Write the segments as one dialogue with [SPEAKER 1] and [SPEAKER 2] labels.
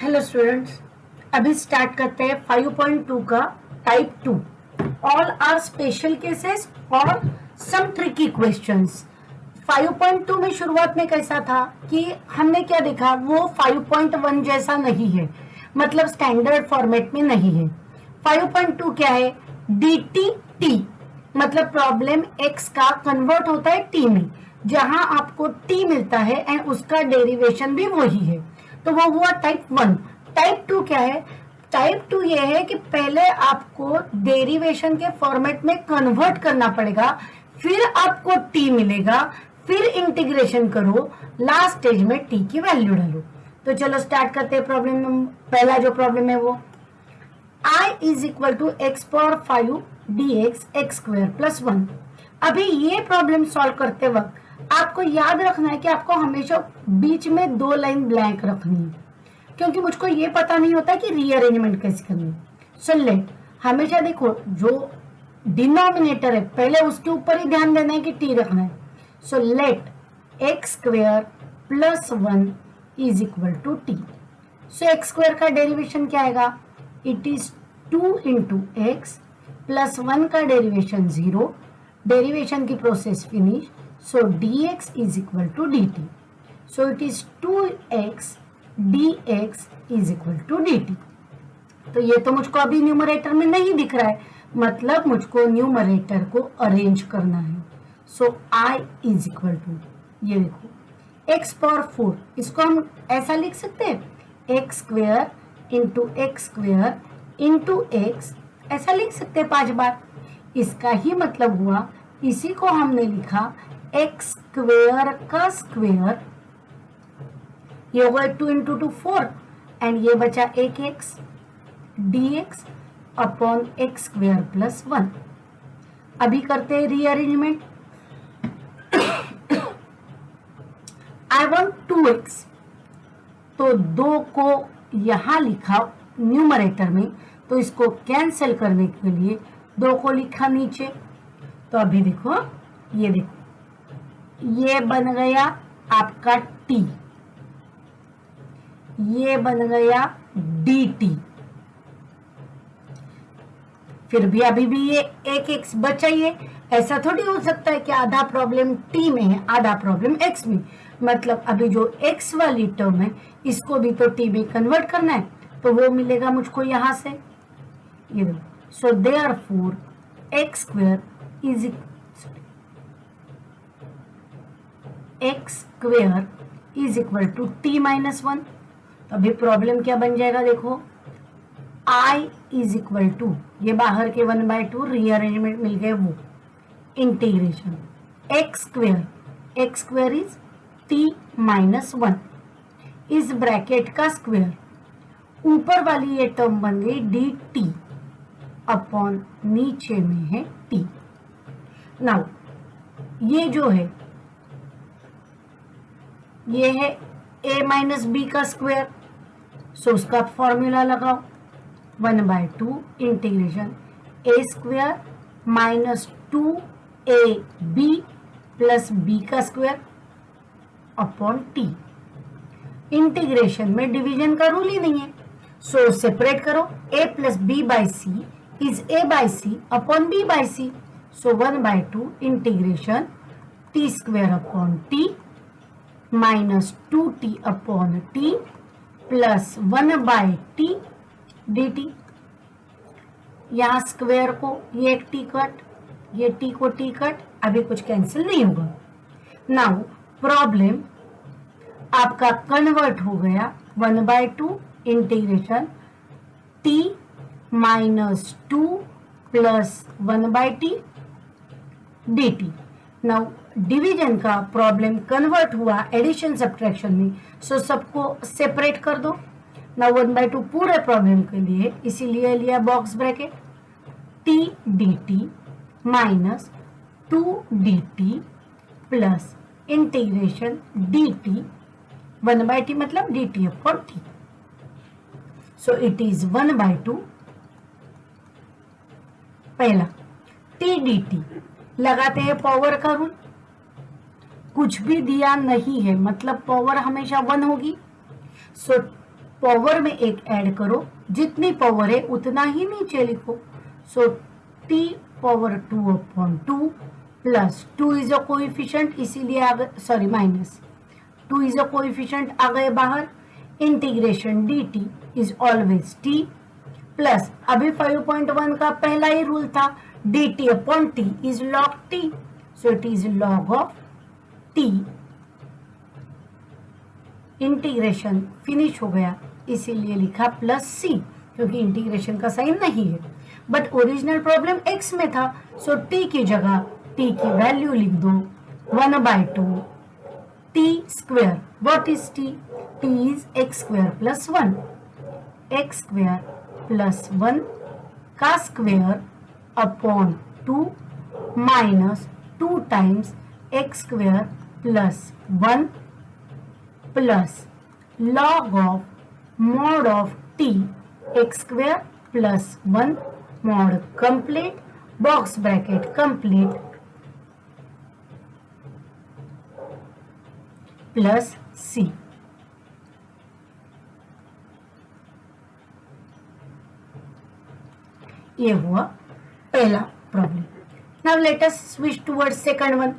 [SPEAKER 1] Hello students, अभी start करते हैं 5.2 का type 2 all are special cases और सम ट्रिकी क्वेश्चंस। 5.2 में शुरुआत में कैसा था कि हमने क्या देखा, वो 5.1 जैसा नहीं है, मतलब स्टैंडर्ड फॉर्मेट में नहीं है। 5.2 क्या है? dt t, मतलब प्रॉब्लम x का कन्वर्ट होता है t में, जहां आपको t मिलता है एंड उसका डेरिवेशन भी वही है, तो वो हुआ टाइप 1। टाइप 2 क्या है? टाइप 2 ये है कि पहले आपको डेरिवेशन के फॉर्मेट में कन्वर्ट करना पड़ेगा, फिर आपको t मिलेगा, फिर इंटीग्रेशन करो, लास्ट स्टेज में t की वैल्यू डालो। तो चलो स्टार्ट करते हैं प्रॉब्लम। पहला जो प्रॉब्लम है वो I is equal to x power 5 dx x square plus 1। अभी ये प्रॉब्लम सॉल्व करते वक्त आपको याद रखना है कि आपको हमेशा बीच में 2 लाइन ब्लैंक रखनी है, क्योंकि मुझको ये पता नहीं होता कि रीअरेंजमेंट कैसे करनी है। सो लेट, हमेशा देखो जो डिनोमिनेटर है पहले उसके ऊपर ही ध्यान देना है कि t रखना है। So let x square plus 1 is equal to t. So x square का डेरिवेशन क्या आएगा? It is 2 into x plus 1 का डेरिवेशन 0, डेरिवेशन की process finish. So dx is equal to dt। So it is 2x dx is equal to dt। तो ये तो मुझको अभी न्यूमरेटर में नहीं दिख रहा है, मतलब मुझको न्यूमरेटर को अरेंज करना है। सो I इज इक्वल टू, ये देखो x पावर 4, इसको हम ऐसा लिख सकते हैं x square into x square into x, ऐसा लिख सकते हैं 5 बार। इसका ही मतलब हुआ, इसी को हमने लिखा एक्स स्क्वेयर का स्क्वेयर, ये होगा 2 इंटू 2 4 एंड ये बचा एक x dx upon x square plus 1। अभी करते हैं रीअरेंजमेंट। आई वॉन्ट 2x, तो 2 को यहां लिखा न्यूमरेटर में, तो इसको कैंसिल करने के लिए 2 को लिखा नीचे। तो अभी देखो, ये देखो, ये बन गया आपका t, ये बन गया dt। फिर भी अभी भी ये एक x बचा ही है। ऐसा थोड़ी हो सकता है कि आधा प्रॉब्लम t में है आधा प्रॉब्लम x में, मतलब अभी जो x वाली टर्म है इसको भी तो t में कन्वर्ट करना है, तो वो मिलेगा मुझको यहां से, ये देखो। So therefore x square is equal to t minus 1। तो अभी प्रॉब्लम क्या बन जाएगा, देखो I इज इक्वल टू, ये बाहर के 1/2 रीअरेंजमेंट मिल गए वो, integration x square is t minus 1 इस ब्रैकेट का स्क्वेयर, ऊपर वाली ये टर्म बन गई dt अपॉन नीचे में है t। नाउ ये जो है ये है a माइनस बी का स्क्वेयर, सो उसका फॉर्मूला लगाओ 1/2 integration a square minus 2ab plus b का स्क्वेयर अपॉन t। इंटीग्रेशन में डिवीजन का रूल ही नहीं है, सो सेपरेट करो, a plus b by c is a by c upon b by c. So 1/2 integration t square upon t minus 2t upon t plus 1/t dt। यहाँ square को ये एक t cut, ये t को t cut, अभी कुछ cancel नहीं होगा। नाउ प्रॉब्लम आपका कन्वर्ट हो गया 1/2 integration t minus 2 plus 1/t dt। Now division का प्रॉब्लम कन्वर्ट हुआ एडिशन सब्ट्रैक्शन में, सो सबको सेपरेट कर दो। नाउ 1/2 पूरे प्रॉब्लम के लिए इसीलिए लिया box bracket, t dt minus 2 dt plus integration dt 1/t मतलब dt upon t। So it is 1/2 पहला t dt। लगाते हैं पावर का रूल, कुछ भी दिया नहीं है मतलब पावर हमेशा 1 होगी। सो पावर में एक ऐड करो, जितनी पावर है उतना ही नीचे लिखो। So t power 2/2 plus 2 is a coefficient, इसीलिए आ गए, sorry minus 2 is a coefficient आ गए बाहर। Integration dt is always t plus, अभी 5.1 का पहला ही रूल था, dt upon t is log t, so it is log of t। Integration finish हो गया, इसीलिए लिखा प्लस c, क्योंकि इंटीग्रेशन का साइन नहीं है। बट ओरिजिनल प्रॉब्लम x में था, सो t की जगह t की वैल्यू लिख दो 1/2 t square. What is t? t is x square plus 1, x square plus 1 का square upon 2 minus 2 times x square plus 1 plus log of mod of t x square plus 1 mod complete, box bracket complete, plus c। ये हुआ पहला problem. Now let us switch towards second one.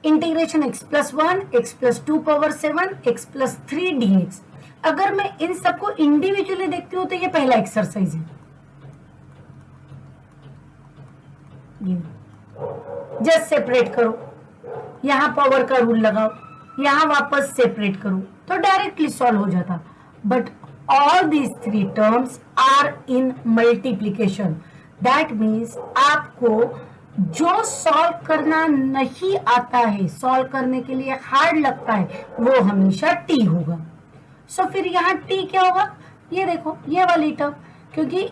[SPEAKER 1] Integration x plus 1, x plus 2 power 7, x plus 3 dx। अगर मैं इन सबको individually देखती हूं तो ये पहला एक्सरसाइज है। जस्ट सेपरेट करो, यहां पावर का रूल लगाओ, यहां वापस सेपरेट करो तो डायरेक्टली सॉल्व हो जाता। But all these 3 terms are in multiplication, that means आपको जो सॉल्व करना नहीं आता है, सॉल्व करने के लिए हार्ड लगता है, वो हमेशा टी होगा। सो फिर यहाँ टी क्या होगा? ये देखो, ये वाली टर्म, क्योंकि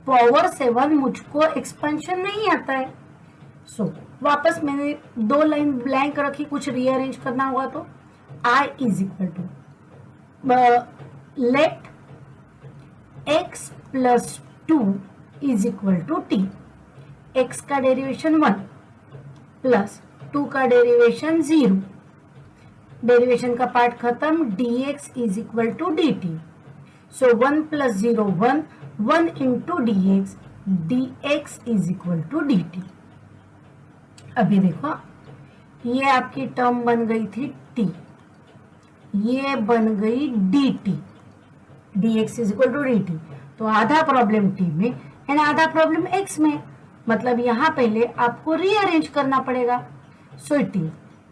[SPEAKER 1] पावर 7 मुझको एक्सपेंशन नहीं आता है। सो वापस मैंने 2 लाइन ब्लैंक रखी, कुछ रीअरेंज करना होगा तो I is equal to let x plus 2 is equal to t. x का डेरिवेशन 1 प्लस 2 का डेरिवेशन 0, डेरिवेशन का पार्ट खत्म, dx is equal to dt। So 1 plus 0 1, 1 into dx, dx is equal to dt। अभी देखो, ये आपकी term बन गई थी t, ये बन गई dt, dx is equal to dt। तो आधा प्रॉब्लम t में एंड आधा प्रॉब्लम x में, मतलब यहां पहले आपको रीअरेंज करना पड़ेगा। So it is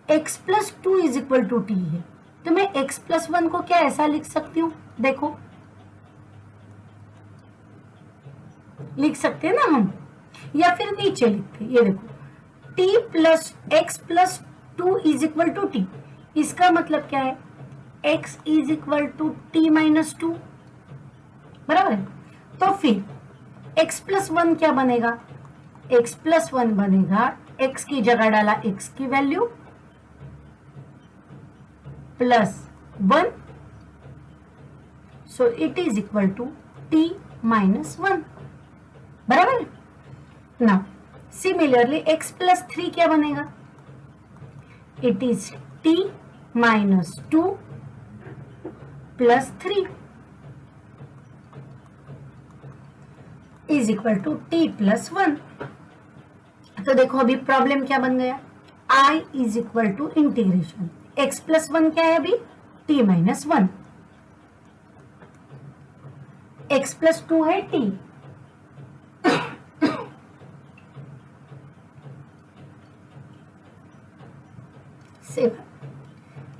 [SPEAKER 1] x plus 2 is equal to t है, तो मैं x प्लस 1 को क्या ऐसा लिख सकती हूँ? देखो, लिख सकते हैं ना हम, या फिर नीचे लिखते, ये देखो, t plus x plus 2 is equal to t. इसका मतलब क्या है? x is equal to t minus 2, बराबर है। तो फिर x प्लस 1 क्या बनेगा? x प्लस 1 बनेगा, x की जगह डाला x की value plus 1, so it is equal to t minus 1, बराबर। नाउ सिमिलरली x प्लस 3 क्या बनेगा? It is t minus 2 plus 3 is equal to t plus 1। तो देखो अभी प्रॉब्लम क्या बन गया? I is equal to integration x plus 1 क्या है अभी? t माइनस 1, x प्लस 2 है t,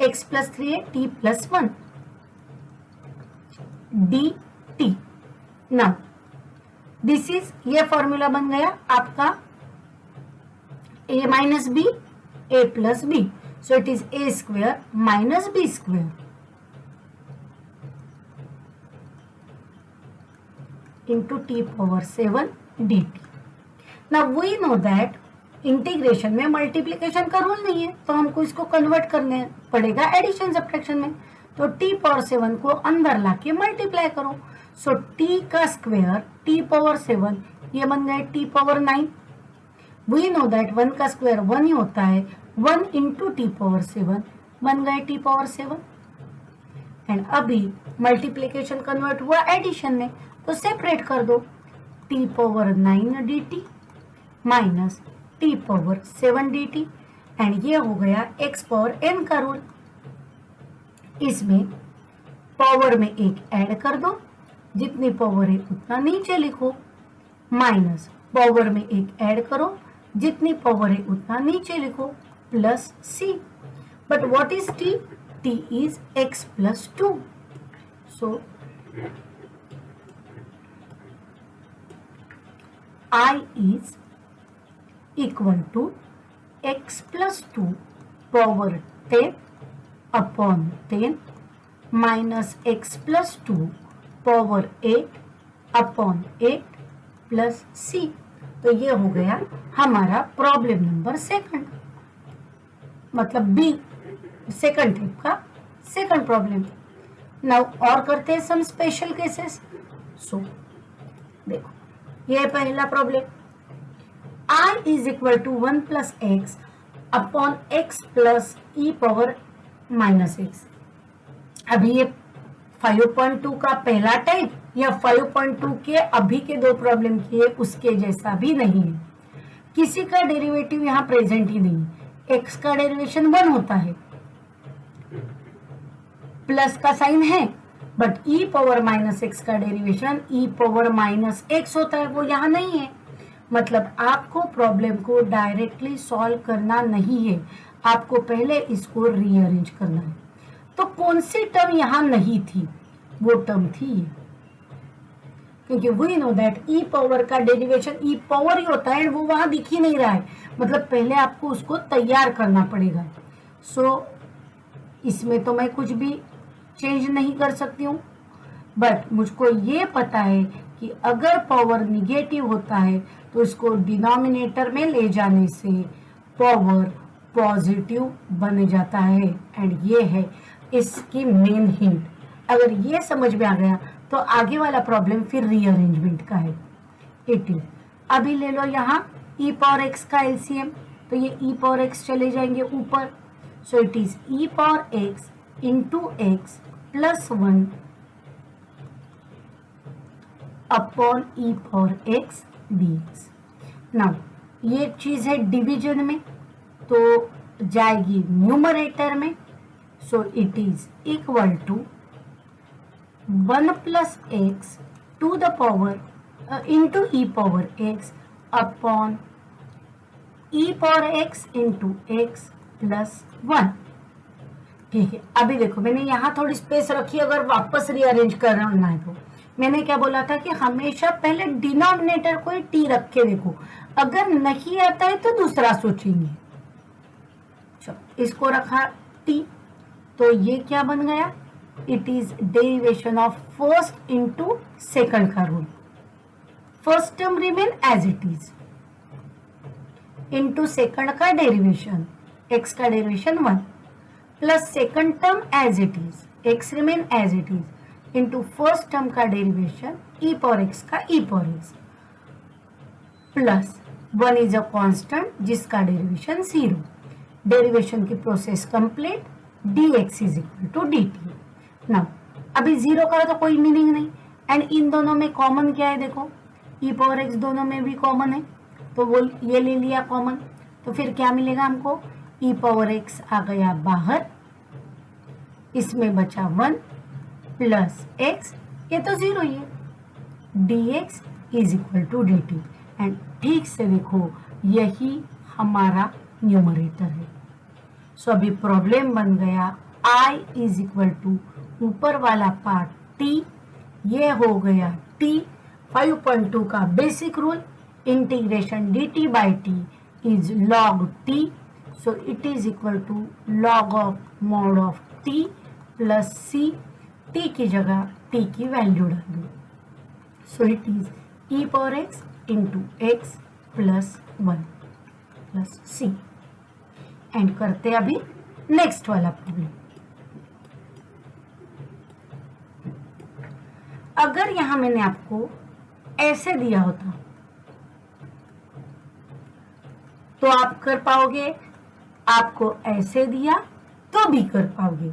[SPEAKER 1] x प्लस 3 है t plus 1 dt। Now this is, ये फॉर्मूला बन गया आपका a minus b, a plus b, so it is a square minus b square into t power 7 dt। Now we know that integration में multiplication का rule नहीं है, तो हमको इसको कन्वर्ट करने पड़ेगा एडिशन सब्ट्रैक्शन में। तो t पावर 7 को अंदर लाके मल्टीप्लाई करो, सो t का स्क्वायर t पावर 7, ये बन गए t power 9। We know that 1 का स्क्वायर 1 ही होता है, 1 इंटू टी पावर 7 बन गए t पावर 7। एंड अभी मल्टीप्लीकेशन कन्वर्ट हुआ एडिशन में, तो सेपरेट कर दो, t power 9 dt minus t power 7 dt, and ये हो गया x पावर n का रूल। इसमें पावर में एक ऐड कर दो, जितनी पावर है उतना नीचे लिखो, माइनस पावर में एक ऐड करो, जितनी पावर है उतना नीचे लिखो, plus c। But what is t? t is x plus 2. So I is equal to x plus 2 power 10 upon 10 minus x plus 2 power 8 upon 8 plus c। तो ये हो गया हमारा प्रॉब्लम नंबर सेकंड, मतलब बी, सेकंड टाइप का second problem. Now और करते हैं सम स्पेशल केसेस। सो देखो ये पहला प्रॉब्लम, i is equal to 1 plus x upon x plus e power minus x. अभी ये 5.2 का पहला टाइप या 5.2 के अभी के दो प्रॉब्लम किए उसके जैसा भी नहीं है, किसी का डेरिवेटिव यहाँ प्रेजेंट ही नहीं। एक्स का डेरिवेशन 1 होता है, प्लस का साइन है, but E power minus x का derivation e power minus x होता है, वो यहाँ नहीं है। मतलब आपको प्रॉब्लम को डायरेक्टली सॉल्व करना नहीं है, आपको पहले इसको रीअरेंज करना है। तो कौन सी टर्म यहाँ नहीं थी? वो टर्म थी ये, क्योंकि we know that e power का डेरिवेशन ई पावर ही होता है, वो वहां दिख ही नहीं रहा है, मतलब पहले आपको उसको तैयार करना पड़ेगा। सो इसमें तो मैं कुछ भी चेंज नहीं कर सकती हूँ, बट मुझको ये पता है कि अगर पावर निगेटिव होता है तो इसको डिनोमिनेटर में ले जाने से पावर पॉजिटिव बन जाता है, एंड ये है इसकी मेन हिंट। अगर ये समझ में आ गया तो आगे वाला प्रॉब्लम फिर रीअरेंजमेंट का है। 18 अभी ले लो यहाँ e पावर x का एलसीएम, तो ये e पावर x चले जाएंगे ऊपर, so it is e power x into x plus 1 upon e power x dx। Now ये चीज है डिवीजन में, तो जाएगी न्यूमरेटर में, so it is equal to 1 plus x to the power into e power x upon e power x into x plus 1। ठीक है, अभी देखो मैंने यहाँ थोड़ी स्पेस रखी, अगर वापस रीअरेंज करना है तो मैंने क्या बोला था कि हमेशा पहले डिनोमिनेटर को ही टी रख के देखो, अगर नहीं आता है तो दूसरा सोचेंगे। चलो इसको रखा टी, तो ये क्या बन गया? It is derivation of first into second का rule. First term remain as it is, into second का डेरिवेशन, एक्स का derivation 1 plus second term as it is, x remain as it is, into first term का derivation e power x का e power x plus 1 is a constant जिसका derivation 0। Derivation की process complete, dx is equal to dt। Now अभी 0 का तो कोई meaning नहीं, and in दोनों में कॉमन क्या है? देखो e पावर x दोनों में भी कॉमन है, तो वो ये ले लिया कॉमन, तो फिर क्या मिलेगा हमको? e पावर x आ गया बाहर, इसमें बचा 1 प्लस x, ये तो 0 ही है, dx is equal to dt। And ठीक से देखो यही हमारा न्यूमरेटर है। सो अभी प्रॉब्लम बन गया i इज इक्वल टू ऊपर वाला पार्ट t, ये हो गया t 5.2 का basic rule, integration dt by t is log t, so it is equal to log of mod of t plus c, t की जगह t की वैल्यू डाल दो, so it is e power x into x plus 1 plus c। And करते अभी next वाला problem. अगर यहां मैंने आपको ऐसे दिया होता तो आप कर पाओगे, आपको ऐसे दिया तो भी कर पाओगे,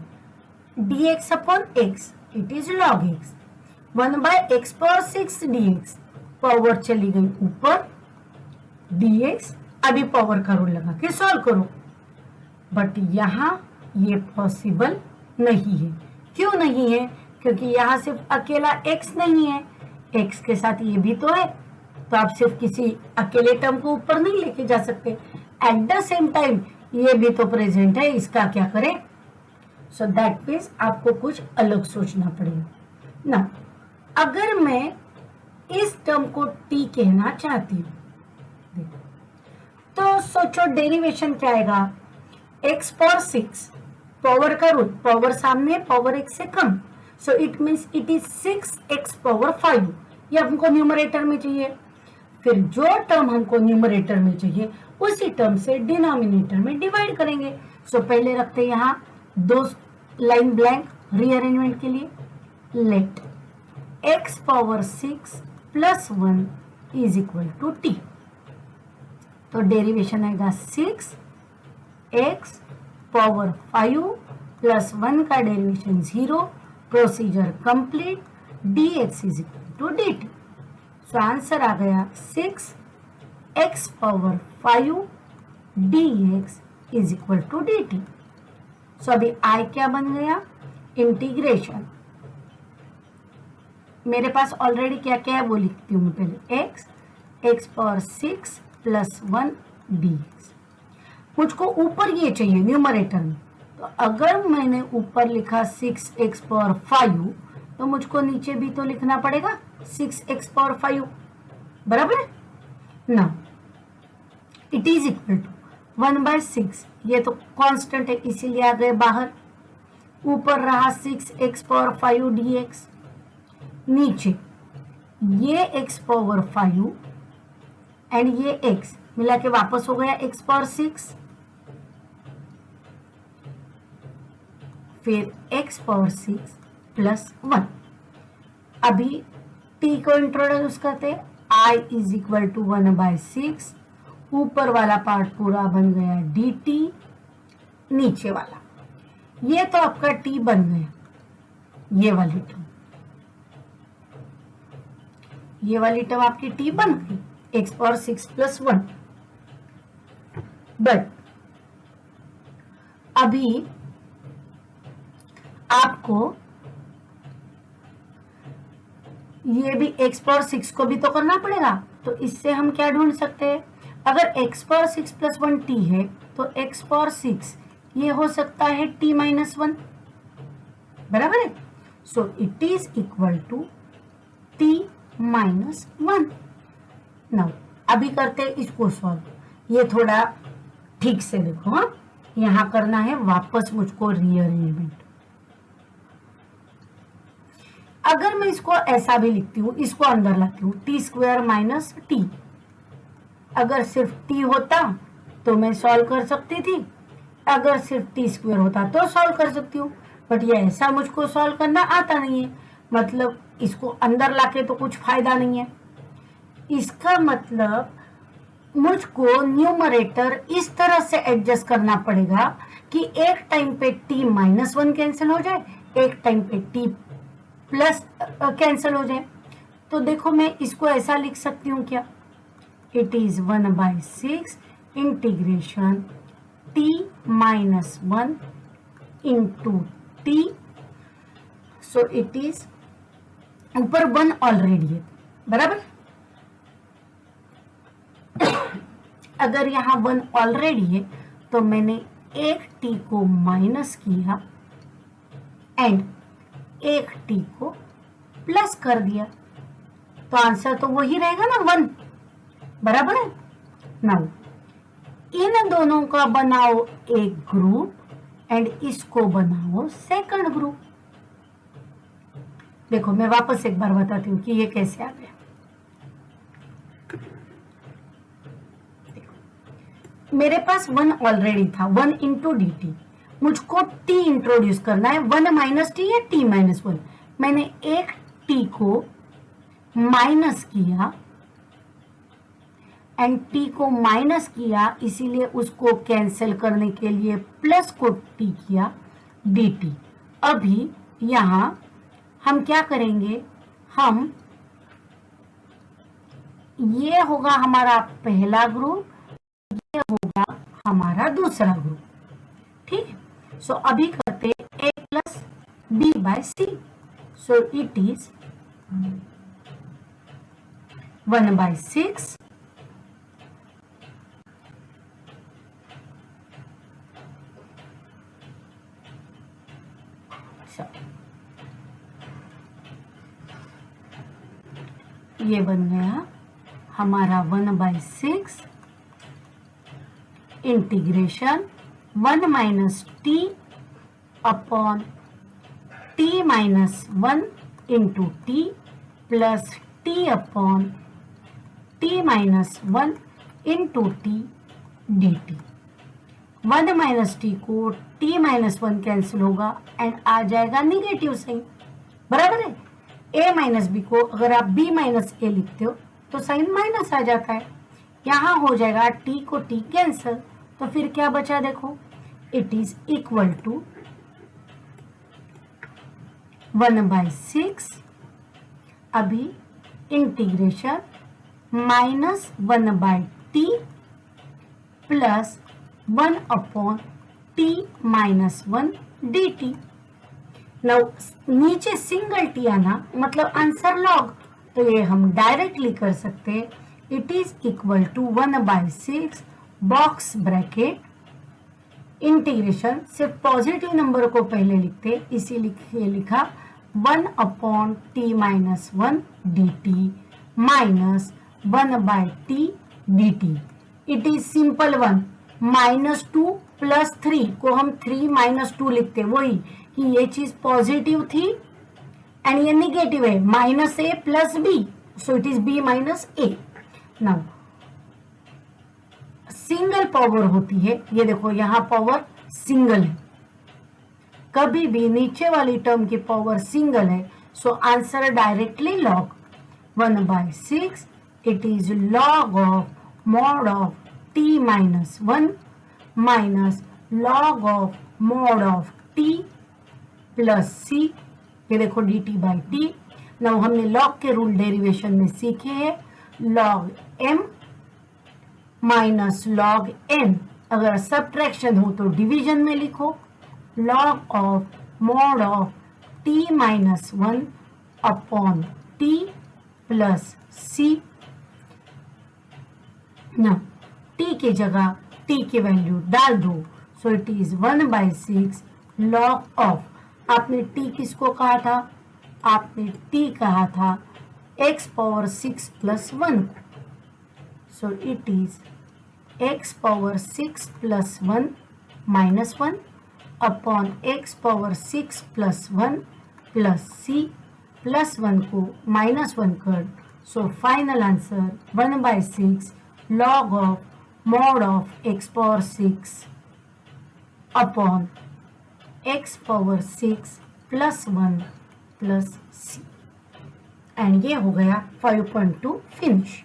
[SPEAKER 1] dx upon x, it is log x। 1/x⁴ dx, power चली गई ऊपर, dx अभी पावर का रूल लगा के सॉल्व करो, बट यहां ये पॉसिबल नहीं है। क्यों नहीं है? क्योंकि यहाँ सिर्फ अकेला x नहीं है, x के साथ ये भी तो है, तो आप सिर्फ किसी अकेले टर्म को ऊपर नहीं लेके जा सकते। एट द सेम टाइम ये भी तो प्रेजेंट है, इसका क्या करें? सो दैट मीन्स आपको कुछ अलग सोचना पड़ेगा ना। अगर मैं इस टर्म को t कहना चाहती हूँ तो सोचो डेरिवेशन क्या आएगा? x⁴, पावर का रूल, पावर सामने, पावर x से कम, so it means it is 6x⁵। ये हमको न्यूमरेटर में चाहिए। फिर जो टर्म हमको न्यूमरेटर में चाहिए उसी टर्म से डिनोमिनेटर में डिवाइड करेंगे। सो पहले रखते हैं यहाँ 2 लाइन ब्लैंक रीअरेंजमेंट के लिए। लेट x⁴ + 1 = t, तो डेरिवेशन आएगा 6x⁵ + 1 का derivation 0, procedure complete, dx = dt। So answer आ गया 6x⁵ dx = dt। सो अभी I क्या बन गया? इंटीग्रेशन। मेरे पास ऑलरेडी क्या क्या है वो लिखती हूँ पहले, x⁴ + 1 dx। मुझको ऊपर ये चाहिए न्यूमरेटर में, तो अगर मैंने ऊपर लिखा 6x⁵, तो मुझको नीचे भी तो लिखना पड़ेगा 6x⁵, बराबर है ना। इट इज इक्वल टू 1/6, ये तो कांस्टेंट है इसीलिए आ गए बाहर, ऊपर रहा 6x⁵ dx, नीचे ये x⁵ एंड ये x मिला के वापस हो गया x⁴, फिर x⁴ + 1। अभी t को इंट्रोड्यूस करते, I = 1/6, ऊपर वाला पार्ट पूरा बन गया dt, नीचे वाला ये तो आपका t बन गया, ये वाली टर्म, ये वाली टर्म आपकी t बन गई x⁴ + 1। बट अभी आपको ये भी x⁴ को भी तो करना पड़ेगा, तो इससे हम क्या ढूंढ सकते हैं? अगर x⁴ + 1 t है तो x⁴ ये हो सकता है t - 1, बराबर है। So it is equal to t - 1। Now अभी करते हैं इसको सॉल्व। ये थोड़ा ठीक से देखो, हाँ यहां करना है वापस मुझको रीअरेंजमेंट। अगर मैं इसको ऐसा भी लिखती हूँ, इसको अंदर लाती हूँ, t² - t। अगर सिर्फ t होता तो मैं सॉल्व कर सकती थी, अगर सिर्फ t² होता तो सॉल्व कर सकती हूँ, बट ये ऐसा मुझको सॉल्व करना आता नहीं है, मतलब इसको अंदर लाके तो कुछ फायदा नहीं है। इसका मतलब मुझको न्यूमरेटर इस तरह से एडजस्ट करना पड़ेगा कि एक टाइम पे t - 1 कैंसिल हो जाए, एक टाइम पे t प्लस कैंसिल हो जाए। तो देखो मैं इसको ऐसा लिख सकती हूँ क्या? It is 1/6 integration t - 1 into t। So it is ऊपर 1 ऑलरेडी है, बराबर। अगर यहाँ 1 ऑलरेडी है तो मैंने एक t को माइनस किया एंड एक t को प्लस कर दिया, तो आंसर तो वही रहेगा ना 1, बराबर है। नाउ इन दोनों का बनाओ एक ग्रुप एंड इसको बनाओ सेकंड ग्रुप। देखो मैं वापस एक बार बताती हूँ कि ये कैसे आ गया। मेरे पास 1 ऑलरेडी था, 1 इंटू dt। मुझको t इंट्रोड्यूस करना है, 1 माइनस टी या t - 1। मैंने एक t को माइनस किया एंड t को माइनस किया, इसीलिए उसको कैंसिल करने के लिए प्लस को t किया dt। अभी यहां हम क्या करेंगे, हम ये होगा हमारा पहला ग्रुप, ये होगा हमारा दूसरा ग्रुप, ठीक है। सो अभी करते a plus B by C, so it is 1/6 ये बन गया हमारा 1/6 integration 1 minus t upon t minus 1 into t plus t upon t minus 1 into t d t. 1 minus t को टी माइनस 1 कैंसिल होगा एंड आ जाएगा negative sign, बराबर है। a माइनस बी को अगर आप b माइनस ए लिखते हो तो साइन माइनस आ जाता है, यहां हो जाएगा t को t कैंसिल, तो फिर क्या बचा देखो, इट इज इक्वल टू 1/6 अभी integration minus 1/t plus 1 upon t minus 1 dt। Now नीचे सिंगल टी आना मतलब आंसर लॉग, तो ये हम डायरेक्टली कर सकते हैं, it is equal to 1/6 box bracket integration, सिर्फ पॉजिटिव नंबर को पहले लिखते इसीलिए लिखा 1 upon t minus 1 d t minus 1/t d t. It is simple one, -2 plus 3 को हम 3 माइनस 2 लिखते, वही कि ये चीज पॉजिटिव थी एंड ये निगेटिव है, -a plus b, so it is b minus a। Now single power होती है, ये देखो यहां पावर सिंगल है, कभी भी नीचे वाली टर्म की पावर सिंगल है, so answer directly log 1/6 it is log of mod of t minus 1 minus log of mod of t plus c, ये देखो d t by t. Now हमने लॉग के रूल डेरिवेशन में सीखे हैं, log m minus log n, अगर subtraction हो तो डिवीजन में लिखो, log of mod of t minus 1 upon t plus c. ना t की जगह t की वैल्यू डाल दो, so it is 1/6 log of, आपने t किसको कहा था, आपने t कहा था x power 6 plus 1, so it is x power 6 plus 1 minus 1 upon x power 6 plus 1 plus c plus 1 को माइनस 1 कर, so final answer 1/6 log of mod of x power 6 upon x power 6 plus 1 plus c, and ये हो गया 5.2 finish.